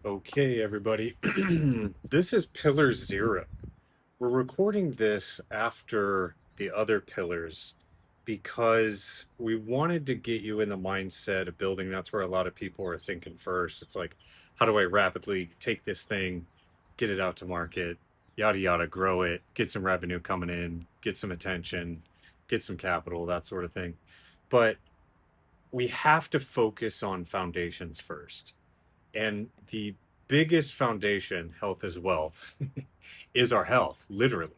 Okay, everybody. This is pillar zero. We're recording this after the other pillars because we wanted to get you in the mindset of building. That's where a lot of people are thinking first. It's like, how do I rapidly take this thing, get it out to market, yada, yada, grow it, get some revenue coming in, get some attention, get some capital, that sort of thing. But we have to focus on foundations first. And the biggest foundation, health is wealth, is our health, literally.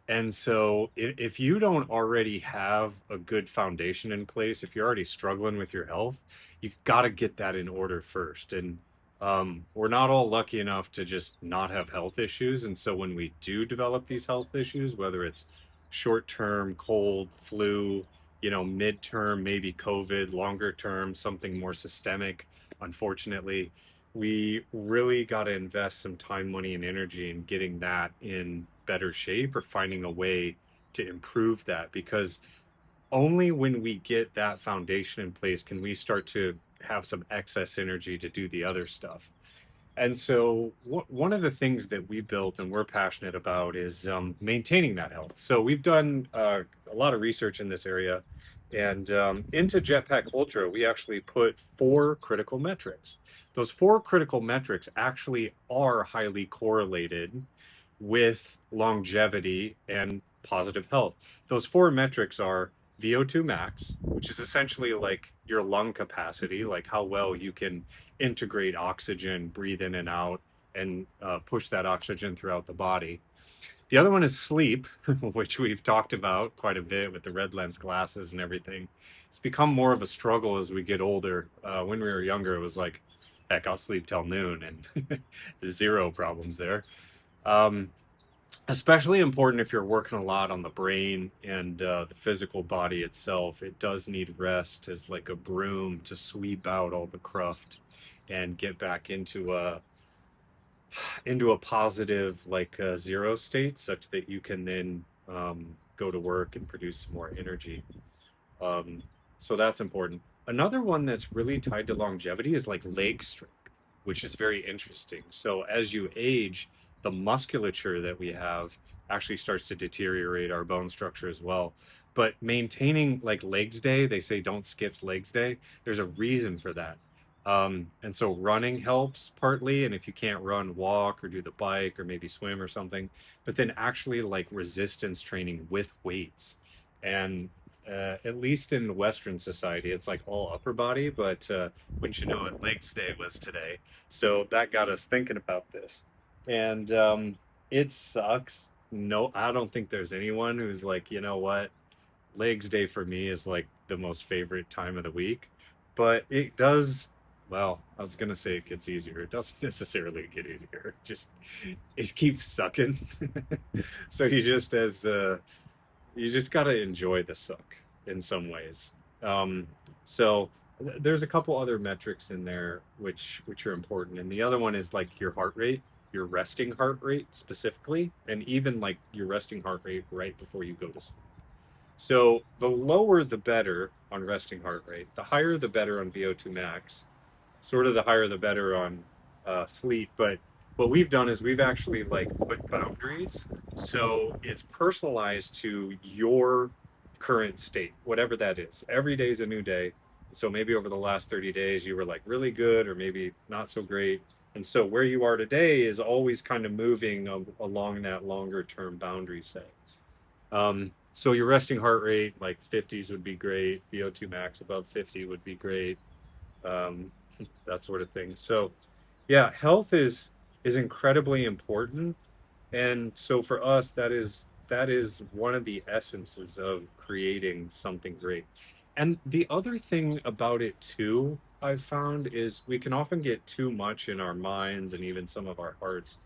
And so if you don't already have a good foundation in place, if you're already struggling with your health, you've got to get that in order first. And we're not all lucky enough to just not have health issues. And so when we do develop these health issues, whether it's short term, cold, flu, midterm, maybe COVID, longer term, something more systemic, unfortunately, we really got to invest some time, money, and energy in getting that in better shape or finding a way to improve that, because only when we get that foundation in place can we start to have some excess energy to do the other stuff. And so, one of the things that we built and we're passionate about is maintaining that health. So, we've done a lot of research in this area. And into Jetpack Ultra, we actually put four critical metrics. Those four critical metrics actually are highly correlated with longevity and positive health. Those four metrics are VO2 max, which is essentially like your lung capacity, like how well you can integrate oxygen, breathe in and out, and push that oxygen throughout the body. The other one is sleep, which we've talked about quite a bit with the red lens glasses and everything. It's become more of a struggle as we get older. When we were younger, it was like, heck, I'll sleep till noon, and zero problems there. Um, Especially important if you're working a lot on the brain and the physical body itself. It does need rest as like a broom to sweep out all the cruft and get back into a positive like zero state, such that you can then go to work and produce some more energy. Um, so that's important. Another one that's really tied to longevity is like leg strength, which is very interesting. So as you age, the musculature that we have actually starts to deteriorate our bone structure as well. But maintaining like legs day, they say don't skip legs day. There's a reason for that. And so running helps partly. And if you can't run, walk or do the bike or maybe swim or something, but then actually like resistance training with weights. And at least in Western society, it's like all upper body, but wouldn't you know it, legs day was today. So that got us thinking about this. And it sucks. No, I don't think there's anyone who's like, you know what, legs day for me is like the most favorite time of the week. But it does, well, I was gonna say it gets easier. It doesn't necessarily get easier. It keeps sucking. So you just gotta enjoy the suck in some ways. So there's a couple other metrics in there which are important, and the other one is like your heart rate, your resting heart rate specifically, and even like your resting heart rate right before you go to sleep. So the lower the better on resting heart rate, the higher the better on VO2 max, sort of the higher the better on sleep. But what we've done is we've actually like put boundaries. So it's personalized to your current state, whatever that is. Every day is a new day. So maybe over the last 30 days, you were like really good or maybe not so great. And so where you are today is always kind of moving along that longer term boundary set. So your resting heart rate, like 50s would be great. VO2 max above 50 would be great. Um, that sort of thing. So yeah, health is incredibly important. And so for us, that is one of the essences of creating something great. And the other thing about it too, I've found, is we can often get too much in our minds and even some of our hearts.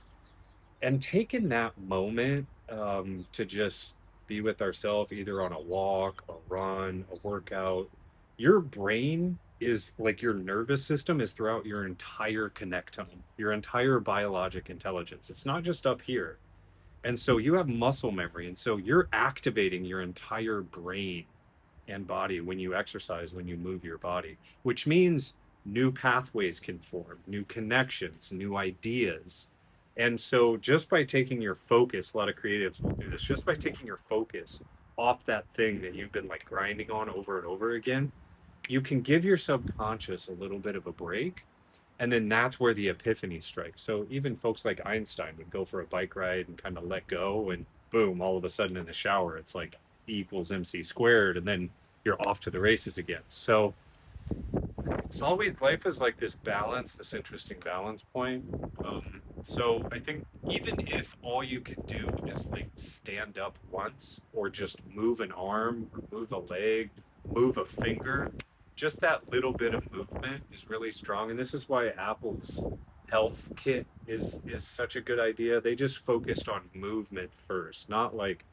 And taking that moment to just be with ourselves, either on a walk, a run, a workout, your brain is like your nervous system is throughout your entire connectome, your entire biologic intelligence. It's not just up here. And so you have muscle memory. And so you're activating your entire brain and body when you exercise, when you move your body, which means new pathways can form, new connections, new ideas. And so just by taking your focus, a lot of creatives will do this, just by taking your focus off that thing that you've been like grinding on over and over again, you can give your subconscious a little bit of a break. And then that's where the epiphany strikes. So even folks like Einstein would go for a bike ride and kind of let go, and boom, all of a sudden in the shower, it's like E equals MC squared. And then you're off to the races again. So it's always, life is like this balance, this interesting balance point. So I think even if all you can do is like stand up once or just move an arm or move a leg, move a finger, just that little bit of movement is really strong. And this is why Apple's health kit is such a good idea. They just focused on movement first, not like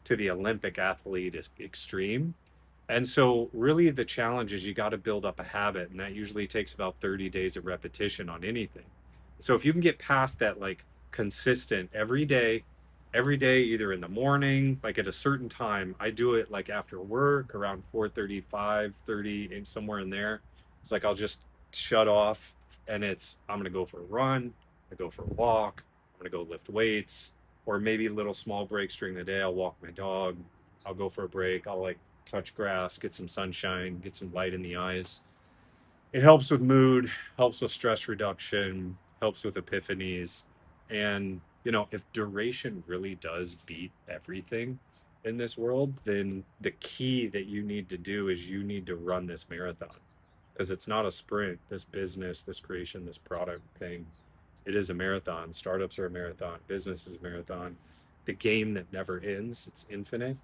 to the Olympic athlete is extreme. And so, really, the challenge is you got to build up a habit, and that usually takes about 30 days of repetition on anything. So, if you can get past that, like consistent every day, either in the morning, like at a certain time, I do it like after work around 4:30, 5:30, and somewhere in there. It's like I'll just shut off, and I'm going to go for a run, I go for a walk, I'm going to go lift weights, or maybe little small breaks during the day. I'll walk my dog, I'll go for a break, I'll like touch grass, get some sunshine, get some light in the eyes. It helps with mood, helps with stress reduction, helps with epiphanies. And, if duration really does beat everything in this world, then the key that you need to do is you need to run this marathon, because it's not a sprint. This business, this creation, this product thing, it is a marathon. Startups are a marathon, business is a marathon. The game that never ends, it's infinite.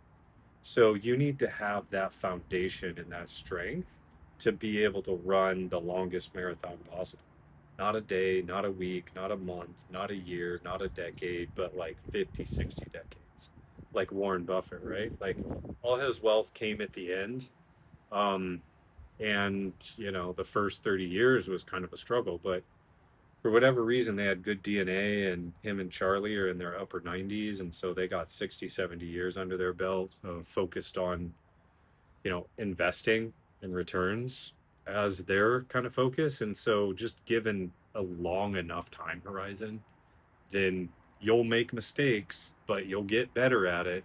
So you need to have that foundation and that strength to be able to run the longest marathon possible. Not a day, not a week, not a month, not a year, not a decade, but like 50, 60 decades. Like Warren Buffett, right? Like all his wealth came at the end. Um, and, the first 30 years was kind of a struggle, but for whatever reason, they had good DNA, and him and Charlie are in their upper 90s. And so they got 60, 70 years under their belt, focused on, investing and returns as their kind of focus. And so just given a long enough time horizon, then you'll make mistakes, but you'll get better at it.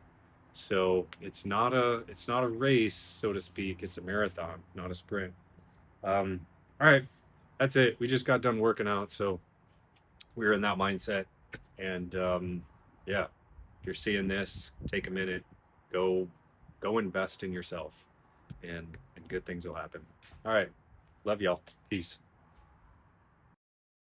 So it's not a race, so to speak. It's a marathon, not a sprint. All right, that's it. We just got done working out, so we were in that mindset. And yeah, if you're seeing this, take a minute, go go invest in yourself, and good things will happen. All right, love y'all. Peace.